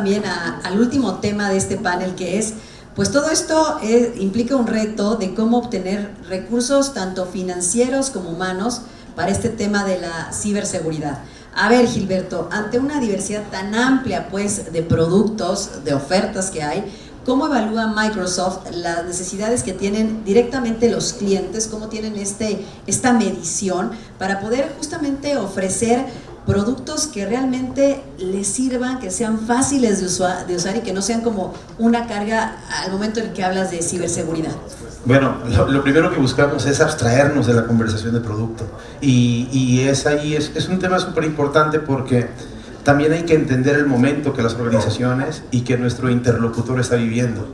también al último tema de este panel, que es, pues todo esto implica un reto de cómo obtener recursos tanto financieros como humanos para este tema de la ciberseguridad. A ver, Gilberto, ante una diversidad tan amplia pues de productos, de ofertas que hay, ¿cómo evalúa Microsoft las necesidades que tienen directamente los clientes? ¿Cómo tienen esta medición para poder justamente ofrecer productos que realmente les sirvan, que sean fáciles de usar y que no sean como una carga al momento en que hablas de ciberseguridad? Bueno, lo primero que buscamos es abstraernos de la conversación de producto y es un tema súper importante porque también hay que entender el momento que las organizaciones y que nuestro interlocutor está viviendo.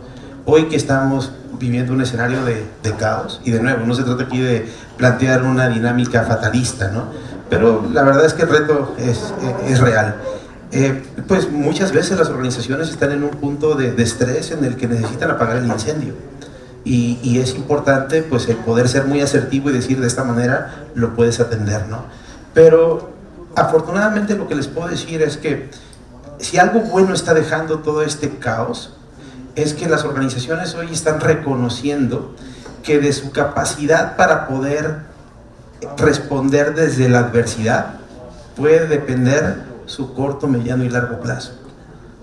Hoy que estamos viviendo un escenario de caos, y de nuevo, no se trata aquí de plantear una dinámica fatalista, ¿no? Pero la verdad es que el reto es real. Pues muchas veces las organizaciones están en un punto de estrés en el que necesitan apagar el incendio. Y es importante pues el poder ser muy asertivo y decir de esta manera lo puedes atender, ¿no? Pero afortunadamente lo que les puedo decir es que si algo bueno está dejando todo este caos es que las organizaciones hoy están reconociendo que de su capacidad para poder responder desde la adversidad puede depender su corto, mediano y largo plazo.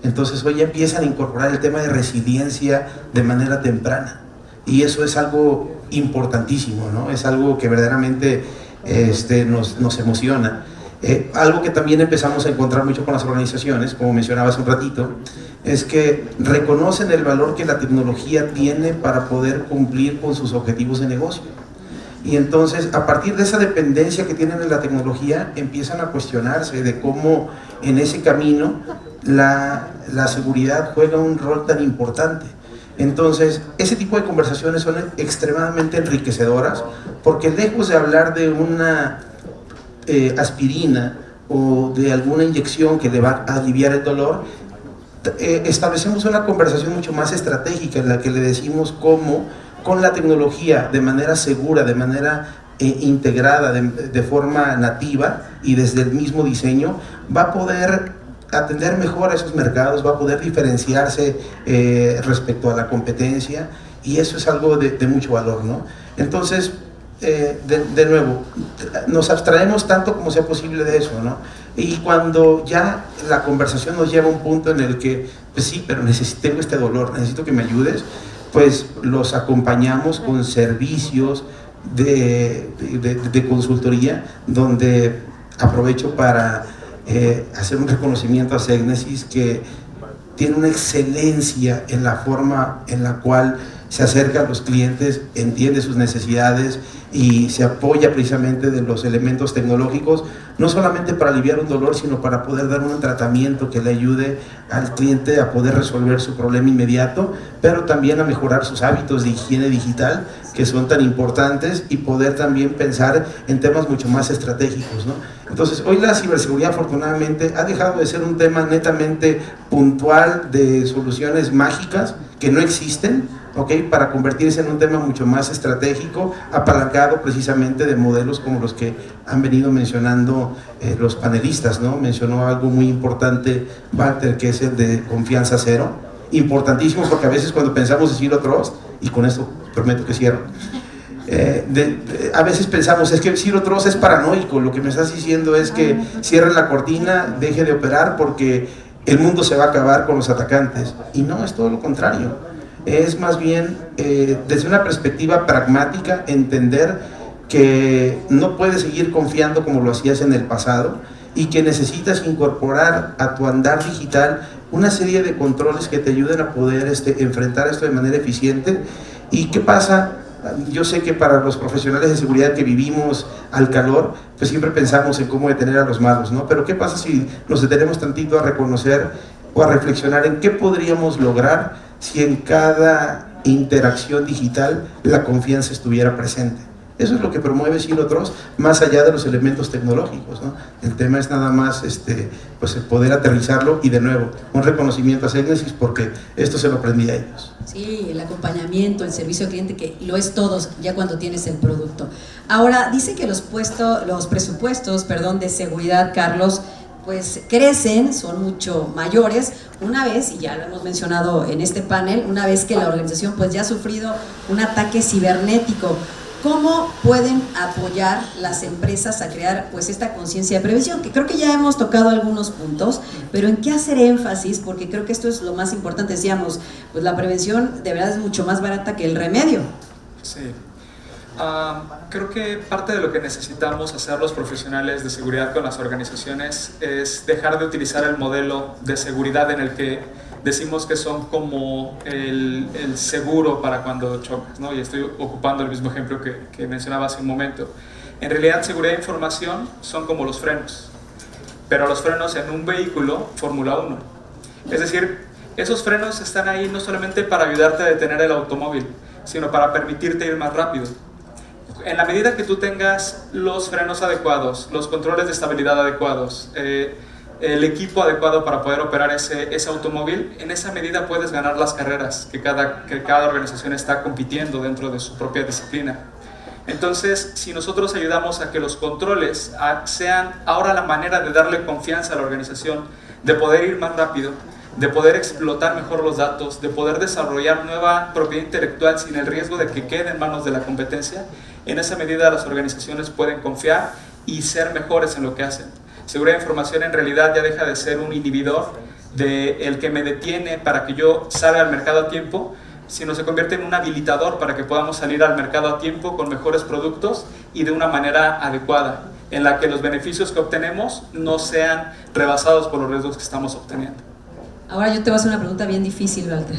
Entonces hoy ya empiezan a incorporar el tema de resiliencia de manera temprana y eso es algo importantísimo, ¿no? Es algo que verdaderamente nos emociona. Algo que también empezamos a encontrar mucho con las organizaciones, como mencionaba hace un ratito, es que reconocen el valor que la tecnología tiene para poder cumplir con sus objetivos de negocio. Y entonces, a partir de esa dependencia que tienen de la tecnología, empiezan a cuestionarse de cómo en ese camino la seguridad juega un rol tan importante. Entonces, ese tipo de conversaciones son extremadamente enriquecedoras, porque lejos de hablar de una aspirina o de alguna inyección que le va a aliviar el dolor, establecemos una conversación mucho más estratégica en la que le decimos cómo con la tecnología de manera segura, de manera integrada, de forma nativa y desde el mismo diseño, va a poder atender mejor a esos mercados, va a poder diferenciarse respecto a la competencia y eso es algo de mucho valor, ¿no? Entonces, de nuevo, nos abstraemos tanto como sea posible de eso, ¿no? Y cuando ya la conversación nos lleva a un punto en el que, pues sí, pero tengo este dolor, necesito que me ayudes, pues los acompañamos con servicios de consultoría, donde aprovecho para hacer un reconocimiento a Segnesis, que tiene una excelencia en la forma en la cual se acerca a los clientes, entiende sus necesidades y se apoya precisamente de los elementos tecnológicos, no solamente para aliviar un dolor, sino para poder dar un tratamiento que le ayude al cliente a poder resolver su problema inmediato, pero también a mejorar sus hábitos de higiene digital, que son tan importantes, y poder también pensar en temas mucho más estratégicos, ¿no? Entonces, hoy la ciberseguridad afortunadamente ha dejado de ser un tema netamente puntual de soluciones mágicas que no existen, ¿okay? Para convertirse en un tema mucho más estratégico, apalancado precisamente de modelos como los que han venido mencionando los panelistas, ¿no? Mencionó algo muy importante Walter, que es el de confianza cero, importantísimo, porque a veces cuando pensamos en Zero Trust, y con esto prometo que cierro, a veces pensamos, es que Zero Trust es paranoico, lo que me estás diciendo es que cierre la cortina, deje de operar porque el mundo se va a acabar con los atacantes, y no, es todo lo contrario. Es más bien, desde una perspectiva pragmática, entender que no puedes seguir confiando como lo hacías en el pasado y que necesitas incorporar a tu andar digital una serie de controles que te ayuden a poder enfrentar esto de manera eficiente. ¿Y qué pasa? Yo sé que para los profesionales de seguridad que vivimos al calor, pues siempre pensamos en cómo detener a los malos, ¿no? Pero ¿qué pasa si nos detenemos tantito a reconocer o a reflexionar en qué podríamos lograr si en cada interacción digital la confianza estuviera presente? Eso es lo que promueve Zero Trust, más allá de los elementos tecnológicos, ¿no? El tema es nada más pues el poder aterrizarlo, y de nuevo, un reconocimiento a Segnesis porque esto se lo aprendí a ellos. Sí, el acompañamiento, el servicio al cliente, que lo es todo ya cuando tienes el producto. Ahora, dice que los presupuestos de seguridad, Carlos, pues crecen, son mucho mayores una vez, y ya lo hemos mencionado en este panel, una vez que la organización pues ya ha sufrido un ataque cibernético. ¿Cómo pueden apoyar las empresas a crear pues esta conciencia de prevención? Que creo que ya hemos tocado algunos puntos, pero ¿en qué hacer énfasis? Porque creo que esto es lo más importante. Decíamos, pues la prevención de verdad es mucho más barata que el remedio. Sí. Creo que parte de lo que necesitamos hacer los profesionales de seguridad con las organizaciones es dejar de utilizar el modelo de seguridad en el que decimos que son como el seguro para cuando chocas, ¿no? Y estoy ocupando el mismo ejemplo que mencionaba hace un momento. En realidad, seguridad de información son como los frenos, pero los frenos en un vehículo Fórmula 1. Es decir, esos frenos están ahí no solamente para ayudarte a detener el automóvil, sino para permitirte ir más rápido. En la medida que tú tengas los frenos adecuados, los controles de estabilidad adecuados, el equipo adecuado para poder operar ese automóvil, en esa medida puedes ganar las carreras que cada organización está compitiendo dentro de su propia disciplina. Entonces, si nosotros ayudamos a que los controles sean ahora la manera de darle confianza a la organización, de poder ir más rápido, de poder explotar mejor los datos, de poder desarrollar nueva propiedad intelectual sin el riesgo de que quede en manos de la competencia, en esa medida las organizaciones pueden confiar y ser mejores en lo que hacen. Seguridad de información en realidad ya deja de ser un inhibidor del que me detiene para que yo salga al mercado a tiempo, sino se convierte en un habilitador para que podamos salir al mercado a tiempo con mejores productos y de una manera adecuada, en la que los beneficios que obtenemos no sean rebasados por los riesgos que estamos obteniendo. Ahora yo te voy a hacer una pregunta bien difícil, Walter.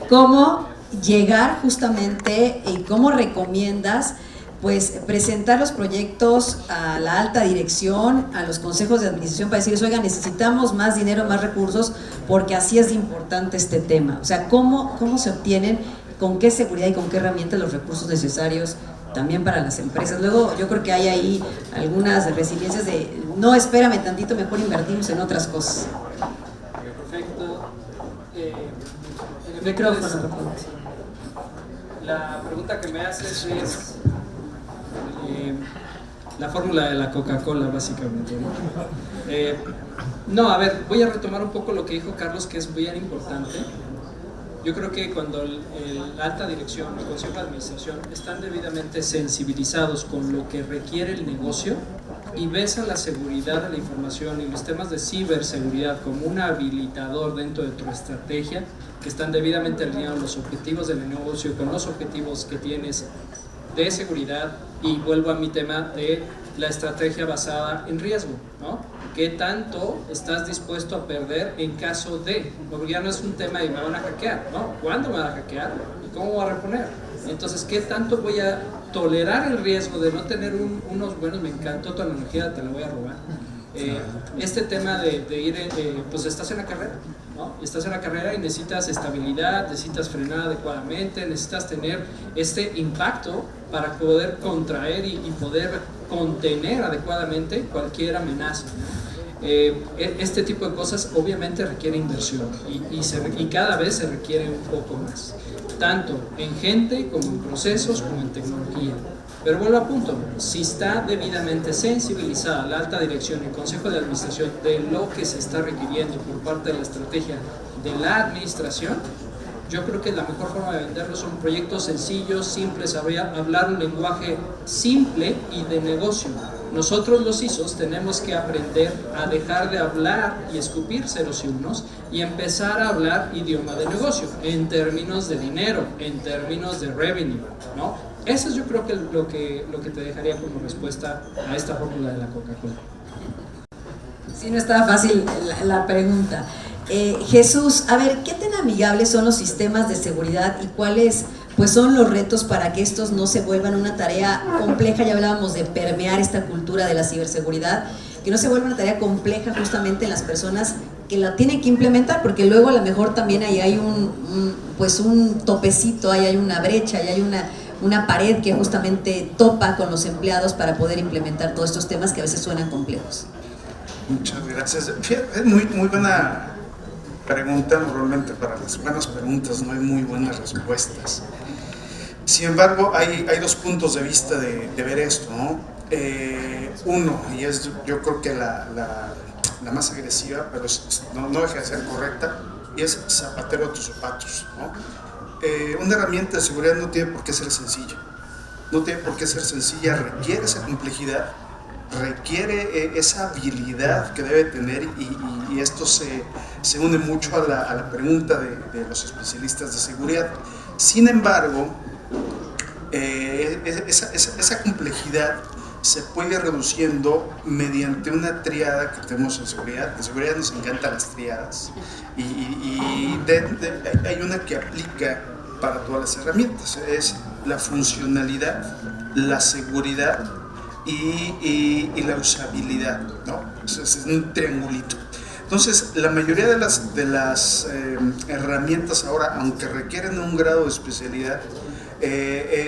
¿Cómo llegar justamente y cómo recomiendas pues presentar los proyectos a la alta dirección, a los consejos de administración para decirles, oiga, necesitamos más dinero, más recursos, porque así es importante este tema? O sea, ¿cómo se obtienen, con qué seguridad y con qué herramientas los recursos necesarios también para las empresas? Luego yo creo que hay ahí algunas resiliencias de, no, espérame tantito, mejor invertimos en otras cosas. Perfecto. El micrófono, por favor. La pregunta que me haces es la fórmula de la Coca-Cola, básicamente, ¿no? No, a ver, voy a retomar un poco lo que dijo Carlos, que es bien importante. Yo creo que cuando la alta dirección, el consejo de administración están debidamente sensibilizados con lo que requiere el negocio y ves a la seguridad de la información y los temas de ciberseguridad como un habilitador dentro de tu estrategia, que están debidamente alineados los objetivos del negocio con los objetivos que tienes de seguridad, y vuelvo a mi tema de la estrategia basada en riesgo, ¿no? ¿Qué tanto estás dispuesto a perder en caso de? Porque ya no es un tema de me van a hackear, ¿no? ¿Cuándo me van a hackear? ¿Y cómo voy a reponer? Entonces, ¿qué tanto voy a tolerar el riesgo de no tener unos buenos? Me encantó tu analogía, te la voy a robar. Este tema de ir, pues estás en la carrera, ¿no? Estás en la carrera y necesitas estabilidad, necesitas frenar adecuadamente, necesitas tener este impacto para poder contraer y poder contener adecuadamente cualquier amenaza, ¿no? Este tipo de cosas obviamente requiere inversión y cada vez se requiere un poco más, tanto en gente como en procesos como en tecnología. Pero vuelvo a punto, si está debidamente sensibilizada la alta dirección y el consejo de administración de lo que se está requiriendo por parte de la estrategia de la administración, yo creo que la mejor forma de venderlo son proyectos sencillos, simples, hablar un lenguaje simple y de negocio. Nosotros los ISOs tenemos que aprender a dejar de hablar y escupir ceros y unos y empezar a hablar idioma de negocio, en términos de dinero, en términos de revenue, ¿no? Eso es yo creo que lo que te dejaría como respuesta a esta fórmula de la Coca-Cola. Sí, no estaba fácil la pregunta. Jesús, a ver, ¿qué tan amigables son los sistemas de seguridad y cuáles pues son los retos para que estos no se vuelvan una tarea compleja? Ya hablábamos de permear esta cultura de la ciberseguridad, que no se vuelva una tarea compleja justamente en las personas que la tienen que implementar, porque luego a lo mejor también ahí hay un topecito, ahí hay una brecha, ahí hay una pared que justamente topa con los empleados para poder implementar todos estos temas que a veces suenan complejos. Muchas gracias. Es muy buena pregunta. Normalmente para las buenas preguntas no hay muy buenas respuestas. Sin embargo, hay dos puntos de vista de ver esto, ¿no? Uno, y es yo creo que la más agresiva, pero no deja de ser correcta, y es zapatero a tus zapatos, ¿no? Una herramienta de seguridad no tiene por qué ser sencilla, no tiene por qué ser sencilla, requiere esa complejidad, requiere esa habilidad que debe tener, y esto se une mucho a la pregunta de los especialistas de seguridad. Sin embargo, esa complejidad se puede ir reduciendo mediante una triada que tenemos en seguridad. En seguridad nos encantan las triadas, y hay una que aplica para todas las herramientas: es la funcionalidad, la seguridad y la usabilidad, ¿no? Es un triangulito. Entonces, la mayoría de las herramientas ahora, aunque requieren un grado de especialidad,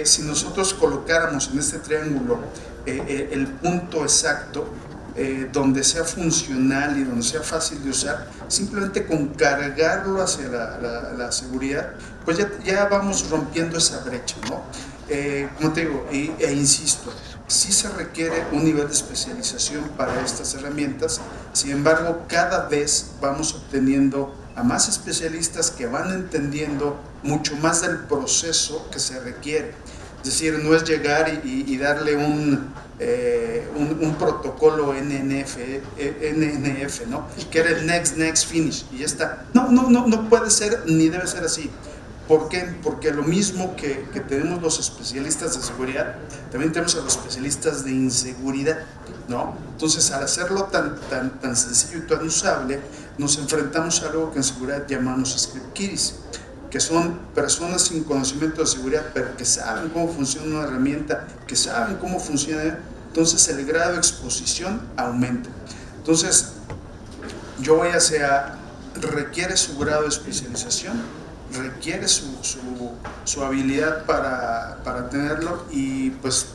si nosotros colocáramos en este triángulo el punto exacto, donde sea funcional y donde sea fácil de usar, simplemente con cargarlo hacia la seguridad, pues ya vamos rompiendo esa brecha, ¿no? Como te digo, e insisto, sí se requiere un nivel de especialización para estas herramientas. Sin embargo, cada vez vamos obteniendo a más especialistas que van entendiendo mucho más del proceso que se requiere. Es decir, no es llegar y darle un protocolo NNF, ¿no? Que era el next, finish, y ya está. No puede ser ni debe ser así. ¿Por qué? Porque lo mismo que tenemos los especialistas de seguridad, también tenemos a los especialistas de inseguridad, ¿no? Entonces, al hacerlo tan sencillo y tan usable, nos enfrentamos a algo que en seguridad llamamos script kiddies, que son personas sin conocimiento de seguridad, pero que saben cómo funciona una herramienta, que saben cómo funciona. Entonces, el grado de exposición aumenta. Entonces, yo voy hacia, requiere su grado de especialización, requiere su habilidad para tenerlo, y pues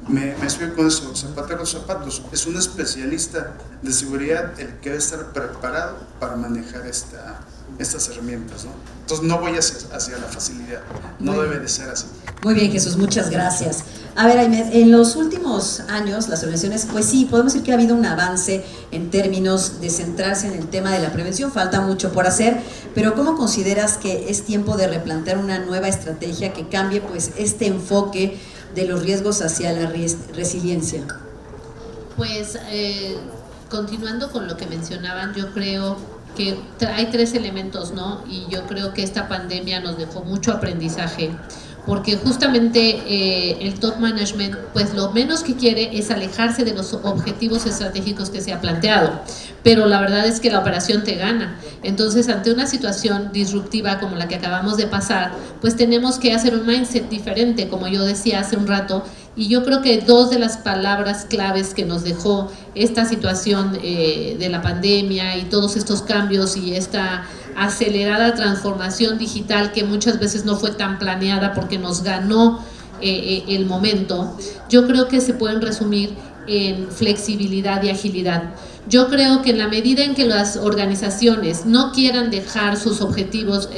me explico con eso: zapatero a los zapatos. Es un especialista de seguridad el que debe estar preparado para manejar estas herramientas, ¿no? Entonces, no voy hacia la facilidad, no debe de ser así. Muy bien, Jesús, muchas gracias. A ver, Aymed, en los últimos años las organizaciones, pues sí, podemos decir que ha habido un avance en términos de centrarse en el tema de la prevención. Falta mucho por hacer, pero ¿cómo consideras que es tiempo de replantear una nueva estrategia que cambie pues este enfoque de los riesgos hacia la resiliencia? Pues continuando con lo que mencionaban, yo creo que hay 3 elementos, ¿no? Y yo creo que esta pandemia nos dejó mucho aprendizaje, porque justamente el top management pues lo menos que quiere es alejarse de los objetivos estratégicos que se ha planteado, pero la verdad es que la operación te gana. Entonces, ante una situación disruptiva como la que acabamos de pasar, pues tenemos que hacer un mindset diferente, como yo decía hace un rato. Y yo creo que 2 de las palabras claves que nos dejó esta situación de la pandemia y todos estos cambios y esta acelerada transformación digital, que muchas veces no fue tan planeada porque nos ganó el momento, yo creo que se pueden resumir en flexibilidad y agilidad. Yo creo que en la medida en que las organizaciones no quieran dejar sus objetivos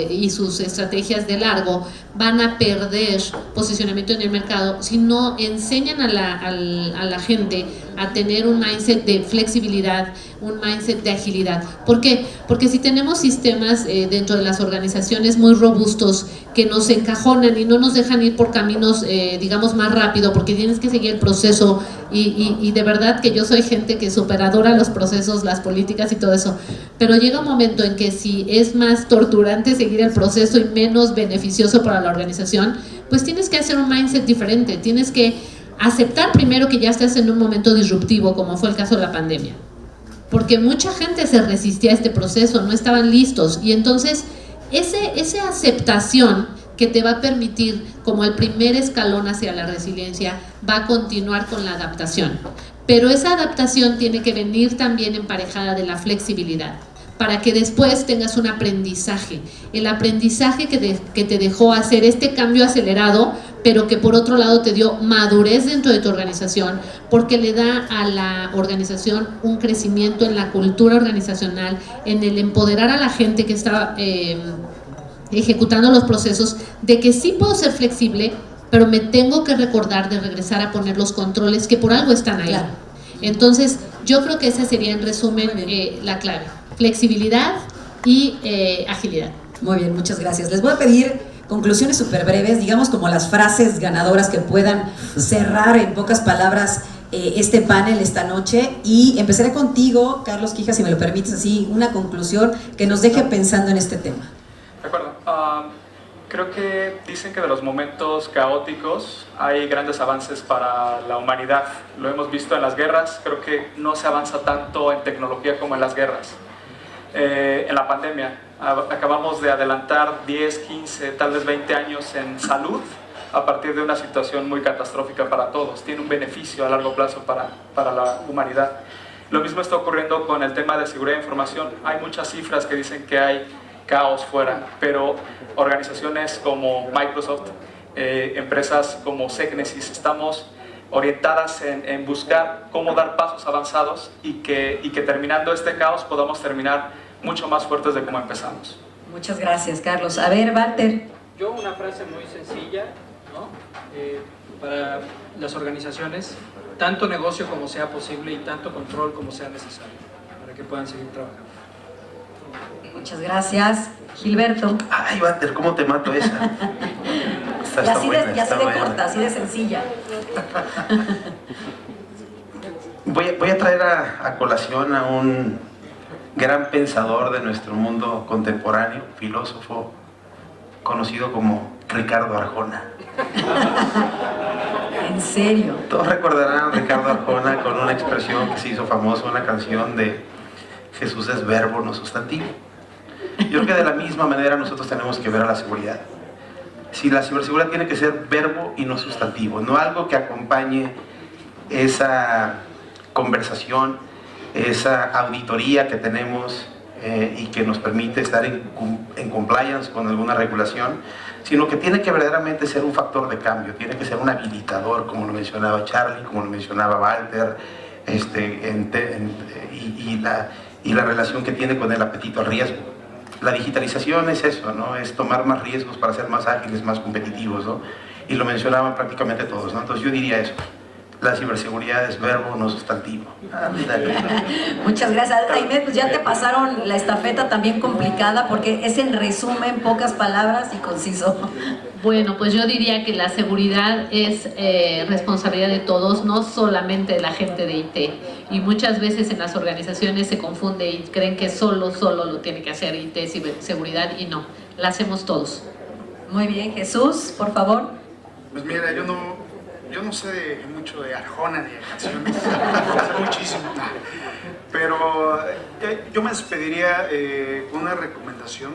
y sus estrategias de largo, van a perder posicionamiento en el mercado si no enseñan a la gente a tener un mindset de flexibilidad, un mindset de agilidad. ¿Por qué? Porque si tenemos sistemas dentro de las organizaciones muy robustos que nos encajonan y no nos dejan ir por caminos, digamos, más rápido, porque tienes que seguir el proceso, y de verdad que yo soy gente que adora los procesos, las políticas y todo eso, pero llega un momento en que si es más torturante seguir el proceso y menos beneficioso para la organización, pues tienes que hacer un mindset diferente, tienes que aceptar primero que ya estás en un momento disruptivo, como fue el caso de la pandemia, porque mucha gente se resistía a este proceso, no estaban listos, y entonces esa aceptación que te va a permitir, como el primer escalón hacia la resiliencia, va a continuar con la adaptación. Pero esa adaptación tiene que venir también emparejada de la flexibilidad, para que después tengas un aprendizaje, el aprendizaje que te dejó hacer este cambio acelerado, pero que por otro lado te dio madurez dentro de tu organización, porque le da a la organización un crecimiento en la cultura organizacional, en el empoderar a la gente que está ejecutando los procesos, de que sí puedo ser flexible, pero me tengo que recordar de regresar a poner los controles que por algo están ahí. Claro. Entonces, Yo creo que esa sería en resumen la clave, flexibilidad y agilidad. Muy bien, muchas gracias. Les voy a pedir conclusiones súper breves, digamos como las frases ganadoras que puedan cerrar en pocas palabras este panel esta noche, y empezaré contigo, Carlos Quija, si me lo permites, así una conclusión que nos deje pensando en este tema. De acuerdo. Creo que dicen que de los momentos caóticos hay grandes avances para la humanidad. Lo hemos visto en las guerras. Creo que no se avanza tanto en tecnología como en las guerras. En la pandemia acabamos de adelantar 10, 15, tal vez 20 años en salud a partir de una situación muy catastrófica para todos. Tiene un beneficio a largo plazo para la humanidad. Lo mismo está ocurriendo con el tema de seguridad de información. Hay muchas cifras que dicen que hay caos fuera, pero organizaciones como Microsoft, empresas como Segnesis, estamos orientadas en buscar cómo dar pasos avanzados y que terminando este caos podamos terminar mucho más fuertes de cómo empezamos. Muchas gracias, Carlos. A ver, Walter. Yo una frase muy sencilla, ¿no? Para las organizaciones, tanto negocio como sea posible y tanto control como sea necesario, para que puedan seguir trabajando. Muchas gracias. Gilberto. Ay, Walter, ¿cómo te mato esa? Y así de corta, así de sencilla. Voy a traer a colación a un gran pensador de nuestro mundo contemporáneo, filósofo, conocido como Ricardo Arjona. ¿En serio? Todos recordarán a Ricardo Arjona con una expresión que se hizo famosa, una canción de Jesús es verbo, no sustantivo. Yo creo que de la misma manera nosotros tenemos que ver a la seguridad. Si la ciberseguridad tiene que ser verbo y no sustantivo, no algo que acompañe esa conversación, esa auditoría que tenemos y que nos permite estar en compliance con alguna regulación, sino que tiene que verdaderamente ser un factor de cambio, tiene que ser un habilitador, como lo mencionaba Charlie, como lo mencionaba Walter, y la relación que tiene con el apetito al riesgo. La digitalización es eso, ¿no? Es tomar más riesgos para ser más ágiles, más competitivos, ¿no? Y lo mencionaban prácticamente todos, ¿no? Entonces yo diría eso. La ciberseguridad es verbo, no sustantivo. Muchas gracias. Aimee, pues ya te pasaron la estafeta también complicada, porque es en resumen, pocas palabras y conciso. Bueno, pues yo diría que la seguridad es responsabilidad de todos, no solamente de la gente de IT. Y muchas veces en las organizaciones se confunde y creen que solo lo tiene que hacer IT, seguridad, y no, la hacemos todos. Muy bien, Jesús, por favor. Pues mira, yo no sé mucho de Arjona ni de canciones, sé muchísimo, pero yo me despediría con una recomendación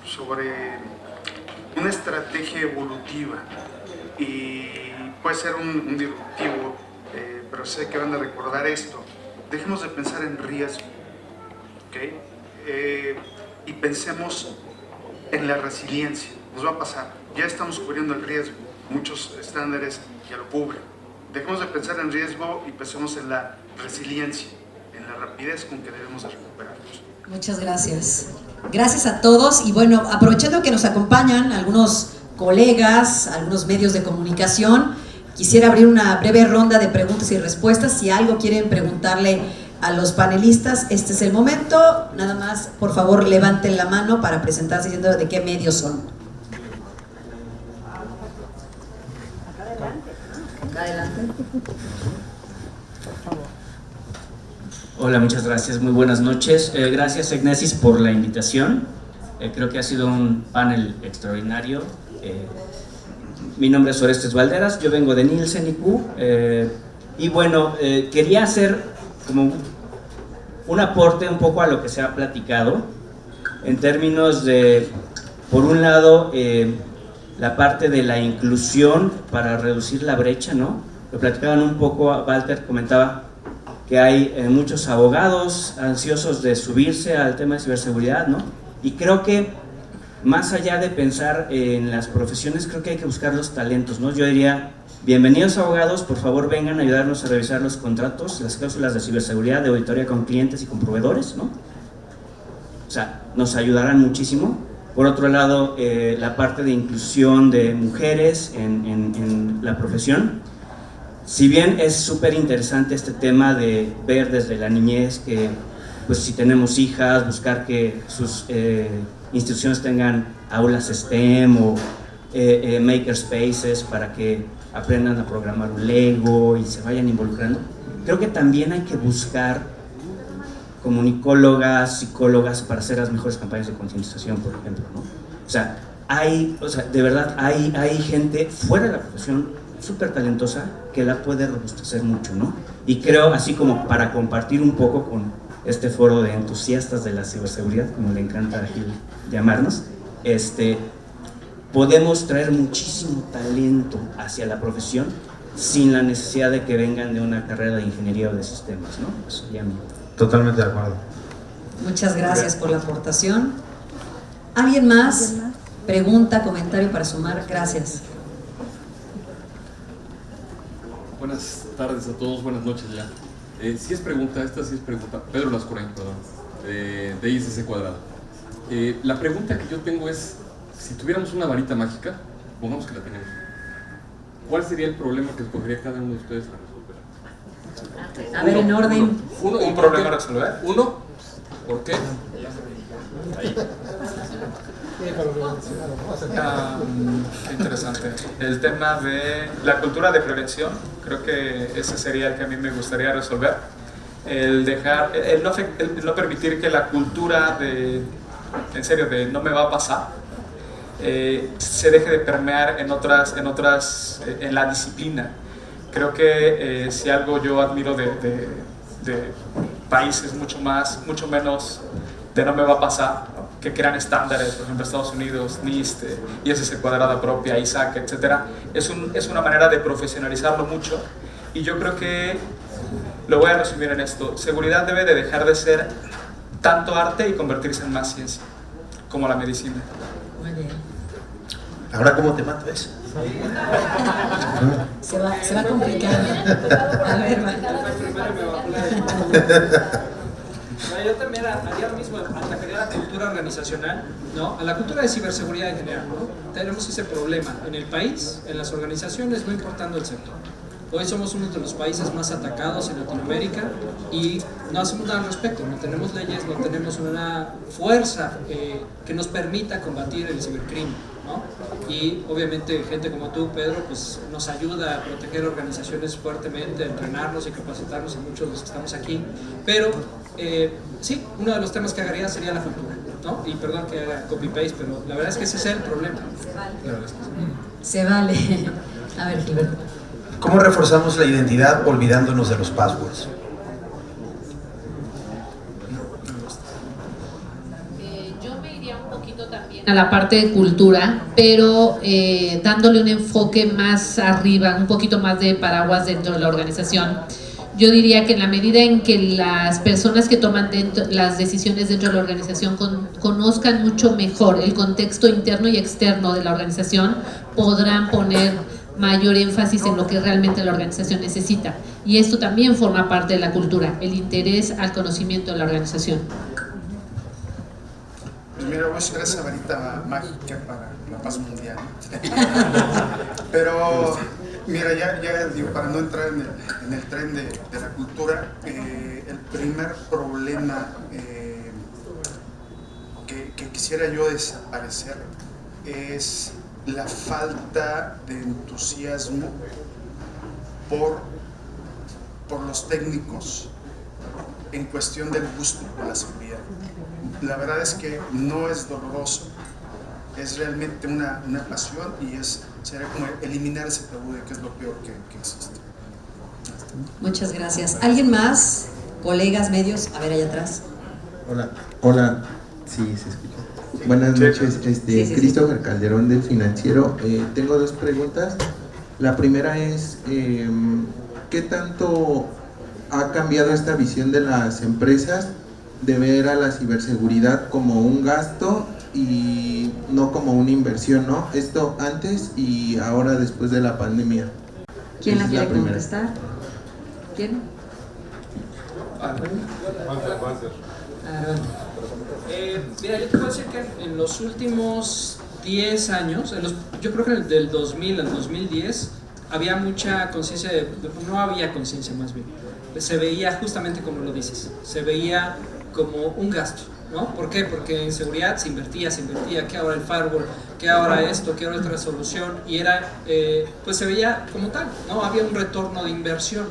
sobre una estrategia evolutiva, y puede ser un disruptivo, pero sé que van a recordar esto. Dejemos de pensar en riesgo, ¿okay? Y pensemos en la resiliencia. Nos va a pasar, ya estamos cubriendo el riesgo, muchos estándares ya lo cubren. Dejemos de pensar en riesgo y pensemos en la resiliencia, en la rapidez con que debemos de recuperarnos. Muchas gracias. Gracias a todos, y bueno, aprovechando que nos acompañan algunos colegas, algunos medios de comunicación, quisiera abrir una breve ronda de preguntas y respuestas. Si algo quieren preguntarle a los panelistas, este es el momento. Nada más, por favor, levanten la mano para presentarse diciendo de qué medios son. Adelante. Hola, muchas gracias, muy buenas noches. Gracias, Segnesis, por la invitación. Creo que ha sido un panel extraordinario. Mi nombre es Orestes Valderas, yo vengo de Nielsen IQ, y bueno, quería hacer como un aporte un poco a lo que se ha platicado, en términos de, por un lado, la parte de la inclusión para reducir la brecha, ¿no? Lo platicaban un poco, Walter comentaba que hay muchos abogados ansiosos de subirse al tema de ciberseguridad, ¿no? Y creo que más allá de pensar en las profesiones, creo que hay que buscar los talentos, ¿no? Yo diría, bienvenidos abogados, por favor vengan a ayudarnos a revisar los contratos, las cláusulas de ciberseguridad, de auditoría con clientes y con proveedores, ¿no? O sea, nos ayudarán muchísimo. Por otro lado, la parte de inclusión de mujeres en la profesión. si bien es súper interesante este tema de ver desde la niñez que, pues si tenemos hijas, buscar que sus instituciones tengan aulas STEM o makerspaces para que aprendan a programar un Lego y se vayan involucrando, creo que también hay que buscar comunicólogas, psicólogas para hacer las mejores campañas de concientización, por ejemplo, ¿no? O sea, de verdad hay gente fuera de la profesión súper talentosa que la puede robustecer mucho, ¿no? Y creo, así como para compartir un poco con este foro de entusiastas de la ciberseguridad, como le encanta a Gil llamarnos, podemos traer muchísimo talento hacia la profesión sin la necesidad de que vengan de una carrera de ingeniería o de sistemas, ¿no? Eso ya Totalmente de acuerdo. Muchas gracias por la aportación. ¿Alguien más? Pregunta, comentario para sumar. Gracias. Buenas tardes a todos, buenas noches ya. Si es pregunta, esta sí es pregunta. Pedro Lascurain, perdón, de ICC Cuadrado. La pregunta que yo tengo es, si tuviéramos una varita mágica, pongamos que la tenemos, ¿cuál sería el problema que escogería cada uno de ustedes a resolver? A ver, en orden. ¿Un problema a resolver? Uno, ¿por qué? Qué interesante. El tema de la cultura de prevención, creo que ese sería el que a mí me gustaría resolver. El no permitir que la cultura de no me va a pasar, se deje de permear en la disciplina. Creo que si algo yo admiro de países mucho menos de no me va a pasar, ¿no? Que crean estándares, por ejemplo Estados Unidos, NIST, ISC Cuadrada propia, ISAC, etcétera, es una manera de profesionalizarlo mucho, y yo creo que lo voy a resumir en esto: seguridad debe de dejar de ser tanto arte y convertirse en más ciencia, como la medicina. Muy bien. Ahora, ¿cómo te mato eso? Se va complicando. A ver, yo también haría lo mismo, atacaría la cultura organizacional, ¿no? A la cultura de ciberseguridad en general, ¿no? Tenemos ese problema en el país, en las organizaciones, no importando el sector. Hoy somos uno de los países más atacados en Latinoamérica y no hacemos nada al respecto, no tenemos leyes, no tenemos una fuerza que nos permita combatir el cibercrimen, ¿no? Y obviamente gente como tú, Pedro, pues nos ayuda a proteger organizaciones fuertemente, a entrenarnos y capacitarnos a muchos de los que estamos aquí, pero sí, uno de los temas que agarraría sería la cultura, ¿no? Y perdón que haga copy-paste, pero la verdad es que ese es el problema. se vale. A ver, Gilberto. ¿Cómo reforzamos la identidad olvidándonos de los passwords? Yo me iría un poquito también a la parte de cultura, pero dándole un enfoque más arriba, un poquito más de paraguas dentro de la organización. Yo diría que en la medida en que las personas que toman las decisiones dentro de la organización conozcan mucho mejor el contexto interno y externo de la organización, podrán poner mayor énfasis en lo que realmente la organización necesita. Y esto también forma parte de la cultura, el interés al conocimiento de la organización. Pues mira, voy a usar esa varita mágica para la paz mundial. Pero mira, ya digo, para no entrar en el tren de la cultura, el primer problema que quisiera yo desaparecer es la falta de entusiasmo por los técnicos en cuestión del gusto por la seguridad. La verdad es que no es doloroso, es realmente una pasión y sería como eliminar ese tabú de que es lo peor que existe. Muchas gracias. ¿Alguien más? Colegas, medios, a ver allá atrás. Hola, sí, se escucha. Buenas noches, Sí. Christopher Calderón del Financiero. Tengo dos preguntas. La primera es, ¿qué tanto ha cambiado esta visión de las empresas de ver a la ciberseguridad como un gasto y no como una inversión, ¿no? Esto antes y ahora después de la pandemia. ¿Quién Esa la es quiere primera. contestar? ¿Quién? Mira, yo te puedo decir que en los últimos 10 años, yo creo que del 2000 al 2010, había mucha conciencia, no había conciencia más bien, se veía justamente como lo dices, se veía como un gasto, ¿no? ¿Por qué? Porque en seguridad se invertía, que ahora el firewall, que ahora esto, que ahora otra solución, y era, pues se veía como tal, ¿no? Había un retorno de inversión.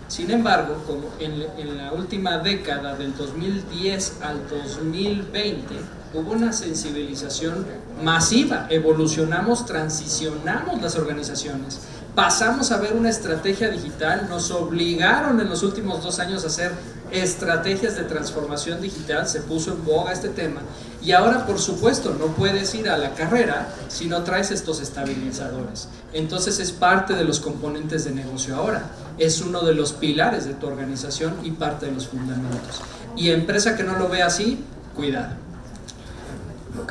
Sin embargo, como en la última década, del 2010 al 2020, hubo una sensibilización masiva, evolucionamos, transicionamos las organizaciones, pasamos a ver una estrategia digital, nos obligaron en los últimos 2 años a hacer estrategias de transformación digital, se puso en boga este tema, y ahora por supuesto no puedes ir a la carrera si no traes estos estabilizadores. Entonces es parte de los componentes de negocio ahora, es uno de los pilares de tu organización y parte de los fundamentos. Y empresa que no lo ve así, cuidado.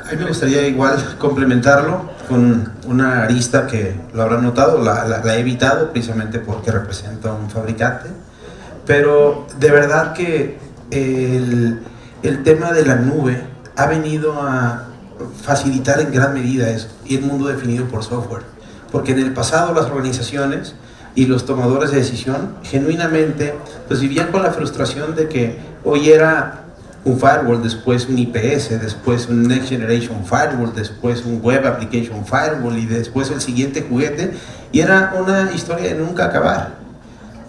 A mí me gustaría igual complementarlo con una arista que lo habrán notado, la he evitado precisamente porque representa a un fabricante, pero de verdad que el tema de la nube ha venido a facilitar en gran medida eso, y el mundo definido por software, porque en el pasado las organizaciones y los tomadores de decisión genuinamente pues vivían con la frustración de que hoy era un firewall, después un IPS, después un Next Generation Firewall, después un Web Application Firewall y después el siguiente juguete, y era una historia de nunca acabar.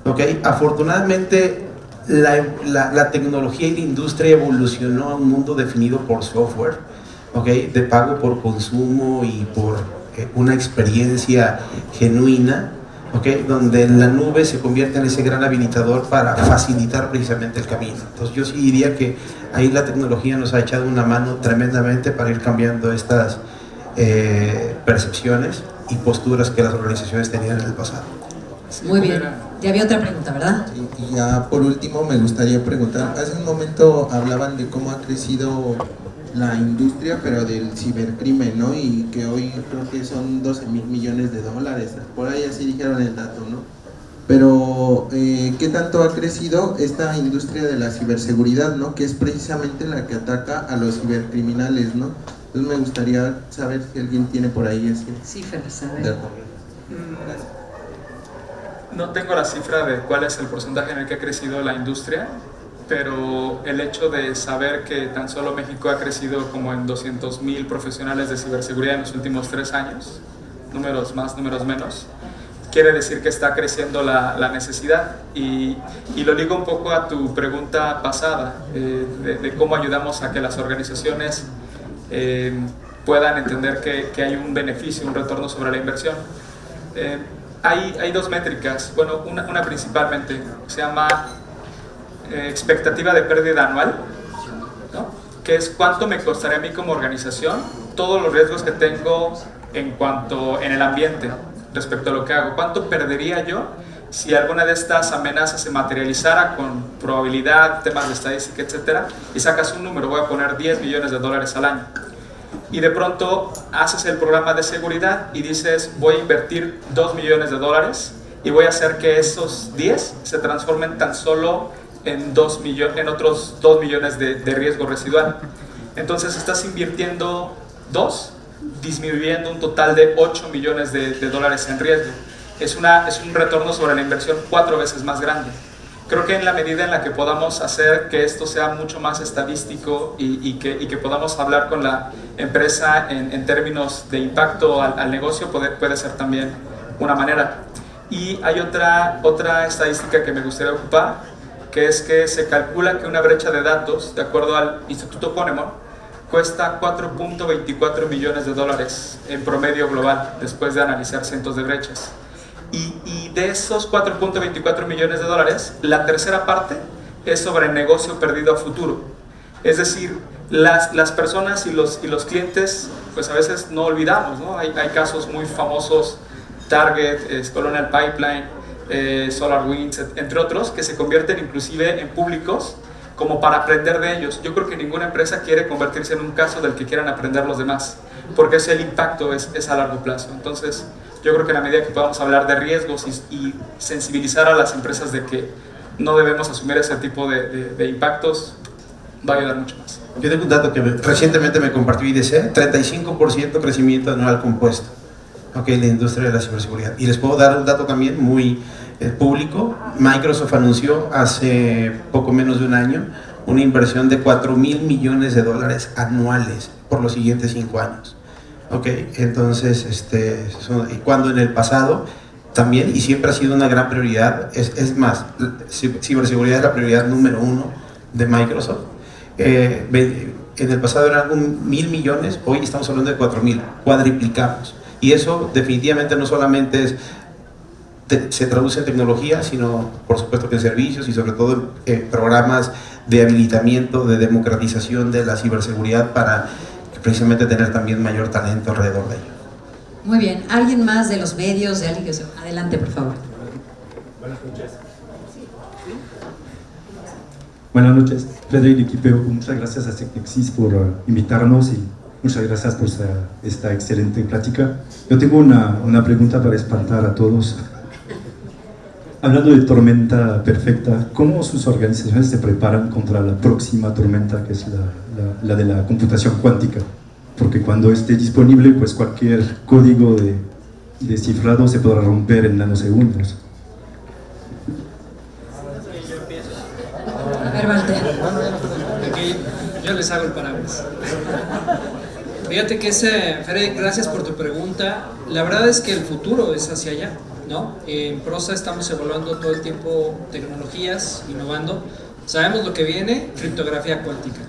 ¿Okay? Afortunadamente la tecnología y la industria evolucionó a un mundo definido por software, ¿okay? De pago por consumo y por una experiencia genuina, ¿okay? Donde la nube se convierte en ese gran habilitador para facilitar precisamente el camino. Entonces yo sí diría que ahí la tecnología nos ha echado una mano tremendamente para ir cambiando estas percepciones y posturas que las organizaciones tenían en el pasado. Muy bien, ya había otra pregunta, ¿verdad? Sí, y ya por último me gustaría preguntar, hace un momento hablaban de cómo ha crecido la industria, pero del cibercrimen, ¿no? Y que hoy creo que son 12,000 millones de dólares, por ahí así dijeron el dato, ¿no? Pero, ¿qué tanto ha crecido esta industria de la ciberseguridad, ¿no? Que es precisamente la que ataca a los cibercriminales, ¿no? Entonces me gustaría saber si alguien tiene por ahí ese Cifras, a ver. No tengo la cifra de cuál es el porcentaje en el que ha crecido la industria, pero el hecho de saber que tan solo México ha crecido como en 200,000 profesionales de ciberseguridad en los últimos 3 años, números más, números menos, quiere decir que está creciendo la necesidad. Y lo ligo un poco a tu pregunta pasada, de cómo ayudamos a que las organizaciones puedan entender que hay un beneficio, un retorno sobre la inversión. Hay 2 métricas, bueno, una principalmente, se llama expectativa de pérdida anual, ¿no? Que es cuánto me costaría a mí como organización todos los riesgos que tengo en el ambiente respecto a lo que hago. ¿Cuánto perdería yo si alguna de estas amenazas se materializara con probabilidad, temas de estadística, etcétera? Y sacas un número, voy a poner $10 millones al año. Y de pronto haces el programa de seguridad y dices, voy a invertir $2 millones y voy a hacer que esos 10 se transformen tan solo en otros 2 millones de riesgo residual. Entonces estás invirtiendo 2, disminuyendo un total de $8 millones en riesgo. Es un retorno sobre la inversión 4 veces más grande. Creo que en la medida en la que podamos hacer que esto sea mucho más estadístico y que podamos hablar con la empresa en términos de impacto al negocio, puede ser también una manera. Y hay otra estadística que me gustaría ocupar, que es que se calcula que una brecha de datos, de acuerdo al Instituto Ponemon, cuesta $4.24 millones en promedio global, después de analizar cientos de brechas. Y de esos $4.24 millones, la tercera parte es sobre el negocio perdido a futuro. Es decir, las personas y los clientes, pues a veces no olvidamos, ¿no? Hay casos muy famosos, Target, Colonial Pipeline, SolarWinds, entre otros, que se convierten inclusive en públicos como para aprender de ellos. Yo creo que ninguna empresa quiere convertirse en un caso del que quieran aprender los demás, porque el impacto es a largo plazo. Entonces, yo creo que en la medida que podamos hablar de riesgos y sensibilizar a las empresas de que no debemos asumir ese tipo de impactos, va a ayudar mucho más. Yo tengo un dato que recientemente me compartió IDC, 35% crecimiento anual compuesto. okay, la industria de la ciberseguridad. Y les puedo dar un dato también muy público. Microsoft anunció hace poco menos de un año una inversión de $4,000 millones anuales por los siguientes 5 años. Okay, entonces, cuando en el pasado también, y siempre ha sido una gran prioridad, es más, ciberseguridad es la prioridad número 1 de Microsoft. En el pasado eran 1,000 millones, hoy estamos hablando de 4,000, cuadriplicamos. Y eso definitivamente no solamente se traduce en tecnología, sino por supuesto que en servicios y sobre todo en programas de habilitamiento, de democratización de la ciberseguridad para precisamente tener también mayor talento alrededor de ello. Muy bien, ¿alguien más de los medios? De alguien que se... Adelante, por favor. Buenas noches. Buenas noches, Frederic Equipeo, muchas gracias a Secnexis por invitarnos y muchas gracias por esta excelente plática. Yo tengo una pregunta para espantar a todos. Hablando de tormenta perfecta, ¿cómo sus organizaciones se preparan contra la próxima tormenta, que es la de la computación cuántica? Porque cuando esté disponible, pues cualquier código de cifrado se podrá romper en nanosegundos. A ver, Walter. Aquí yo les hago el paraguas. Fíjate que Fred, gracias por tu pregunta. La verdad es que el futuro es hacia allá, ¿no? En Prosa estamos evaluando todo el tiempo tecnologías, innovando. Sabemos lo que viene, criptografía cuántica.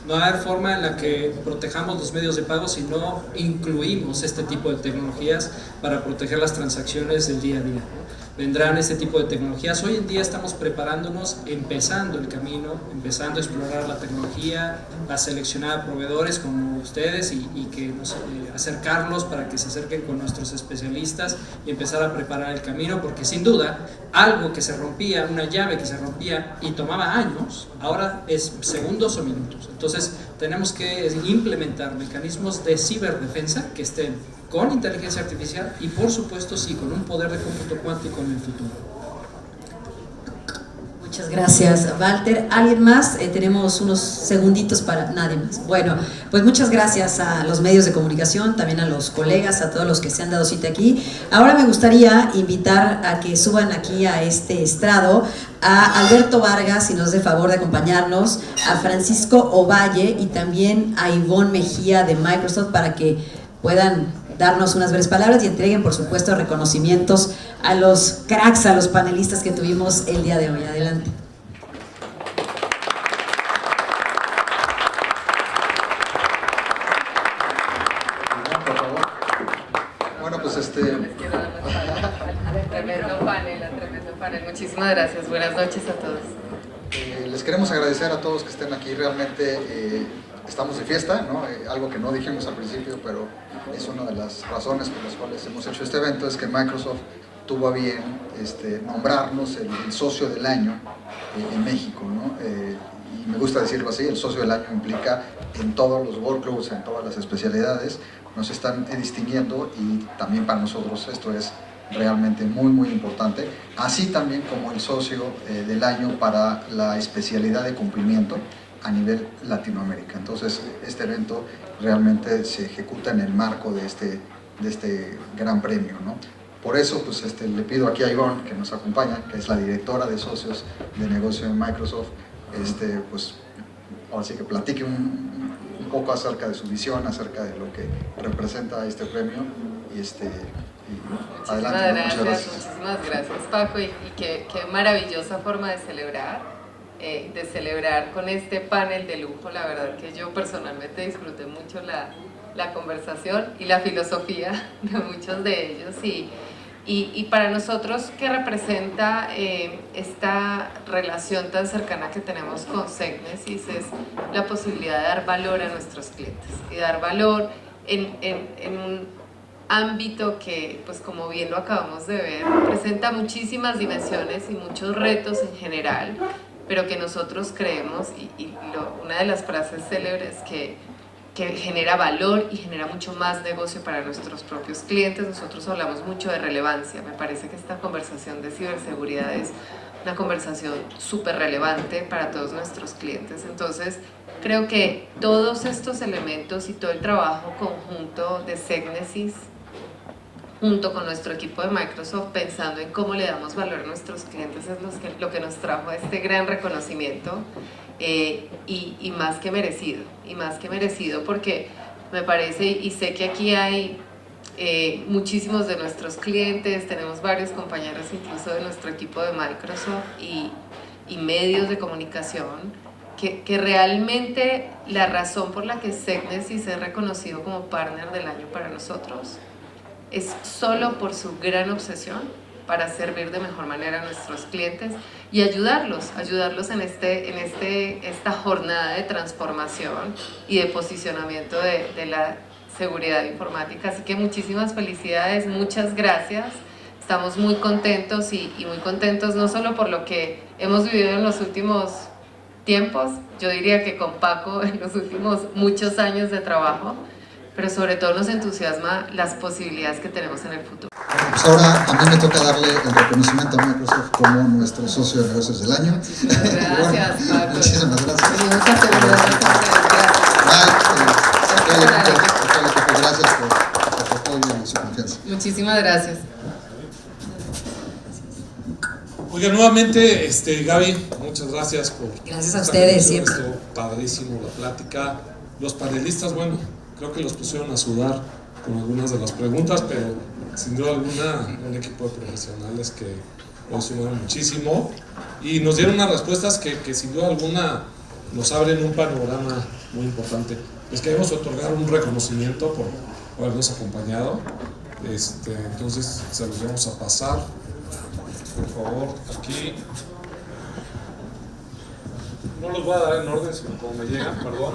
No va a haber forma en la que protejamos los medios de pago si no incluimos este tipo de tecnologías para proteger las transacciones del día a día. Vendrán este tipo de tecnologías. Hoy en día estamos preparándonos, empezando el camino, empezando a explorar la tecnología, a seleccionar proveedores como ustedes y que acercarlos para que se acerquen con nuestros especialistas y empezar a preparar el camino, porque sin duda algo que se rompía, una llave que se rompía y tomaba años, ahora es segundos o minutos. Entonces tenemos que implementar mecanismos de ciberdefensa que estén con inteligencia artificial y por supuesto sí, con un poder de cómputo cuántico en el futuro. Muchas gracias, Walter. ¿Alguien más? Tenemos unos segunditos para nadie más. Bueno, pues muchas gracias a los medios de comunicación, también a los colegas, a todos los que se han dado cita aquí. Ahora me gustaría invitar a que suban aquí a este estrado a Alberto Vargas, si nos dé favor de acompañarnos, a Francisco Ovalle y también a Ivonne Mejía de Microsoft para que puedan darnos unas breves palabras y entreguen, por supuesto, reconocimientos a los cracks, a los panelistas que tuvimos el día de hoy. Adelante. Bueno, pues tremendo panel. Muchísimas gracias. Buenas noches a todos. Les queremos agradecer a todos que estén aquí. Realmente estamos de fiesta, ¿no? Algo que no dijimos al principio, pero es una de las razones por las cuales hemos hecho este evento, es que Microsoft tuvo a bien nombrarnos el socio del año en México, ¿no? Y me gusta decirlo así, el socio del año implica en todos los workloads, en todas las especialidades, nos están distinguiendo y también para nosotros esto es realmente muy muy importante, así también como el socio del año para la especialidad de cumplimiento a nivel Latinoamérica. Entonces este evento realmente se ejecuta en el marco de este gran premio, ¿no? Por eso pues le pido aquí a Ivonne, que nos acompaña, que es la directora de socios de negocio en Microsoft, pues ahora sí que platique un poco acerca de su visión, acerca de lo que representa este premio y adelante. Muchísimas gracias, Paco, y qué maravillosa forma de celebrar con este panel de lujo. La verdad que yo personalmente disfruté mucho la conversación y la filosofía de muchos de ellos y para nosotros, ¿qué representa esta relación tan cercana que tenemos con Secnesis? Es la posibilidad de dar valor a nuestros clientes y dar valor en un ámbito que, pues como bien lo acabamos de ver, presenta muchísimas dimensiones y muchos retos en general, pero que nosotros creemos, una de las frases célebres que genera valor y genera mucho más negocio para nuestros propios clientes. Nosotros hablamos mucho de relevancia. Me parece que esta conversación de ciberseguridad es una conversación súper relevante para todos nuestros clientes. Entonces, creo que todos estos elementos y todo el trabajo conjunto de Secnesis junto con nuestro equipo de Microsoft, pensando en cómo le damos valor a nuestros clientes, es lo que nos trajo a este gran reconocimiento, y más que merecido, porque me parece, y sé que aquí hay muchísimos de nuestros clientes, tenemos varios compañeros incluso de nuestro equipo de Microsoft y medios de comunicación, que realmente la razón por la que Segnesis es reconocido como partner del año para nosotros es solo por su gran obsesión para servir de mejor manera a nuestros clientes y ayudarlos en esta jornada de transformación y de posicionamiento de la seguridad informática. Así que muchísimas felicidades, muchas gracias. Estamos muy contentos y muy contentos no solo por lo que hemos vivido en los últimos tiempos, yo diría que con Paco en los últimos muchos años de trabajo, pero sobre todo nos entusiasma las posibilidades que tenemos en el futuro. Pues ahora a mí me toca darle el reconocimiento a Microsoft como nuestro socio de negocios del año. Gracias, Paco. Muchísimas gracias. Gracias por su apoyo y su confianza. Muchísimas gracias. Oiga, nuevamente, Gaby, muchas gracias por... Gracias a ustedes, siempre. Estuvo padrísimo la plática. Los panelistas, bueno, creo que los pusieron a sudar con algunas de las preguntas, pero sin duda alguna un equipo de profesionales que nos sumaron muchísimo y nos dieron unas respuestas que sin duda alguna nos abren un panorama muy importante. Les queremos otorgar un reconocimiento por habernos acompañado. Entonces se los vamos a pasar. Por favor, aquí. No los voy a dar en orden, sino como me llegan, perdón.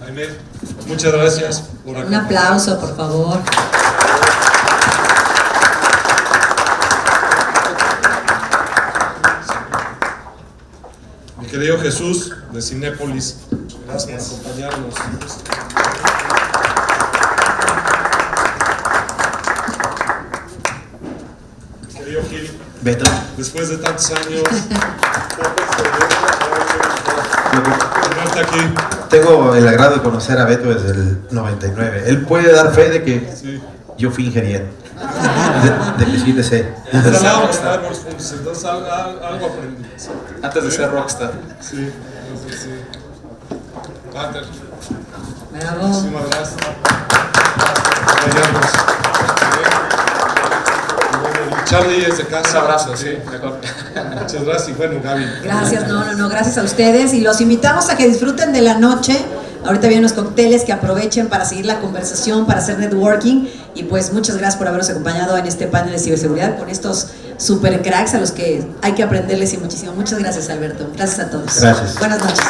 Jaime, muchas gracias por Un aplauso, por favor. Mi querido Jesús de Cinépolis, gracias por acompañarnos. Mi querido Gil, Beto. Después de tantos años, aquí. Tengo el agrado de conocer a Beto desde el 99. Él puede dar fe de que yo fui ingeniero. De que sí le sé. Entonces algo aprendí. Antes de ser rockstar. Sí. Walter. Bravo. Muchísimas gracias. Charlie es de casa. Un abrazo, sí, mejor. Muchas gracias y bueno, Gaby. Gracias, no, gracias a ustedes y los invitamos a que disfruten de la noche. Ahorita vienen unos cócteles, que aprovechen para seguir la conversación, para hacer networking y pues muchas gracias por habernos acompañado en este panel de ciberseguridad con estos super cracks a los que hay que aprenderles y muchísimo. Muchas gracias, Alberto. Gracias a todos. Gracias. Buenas noches.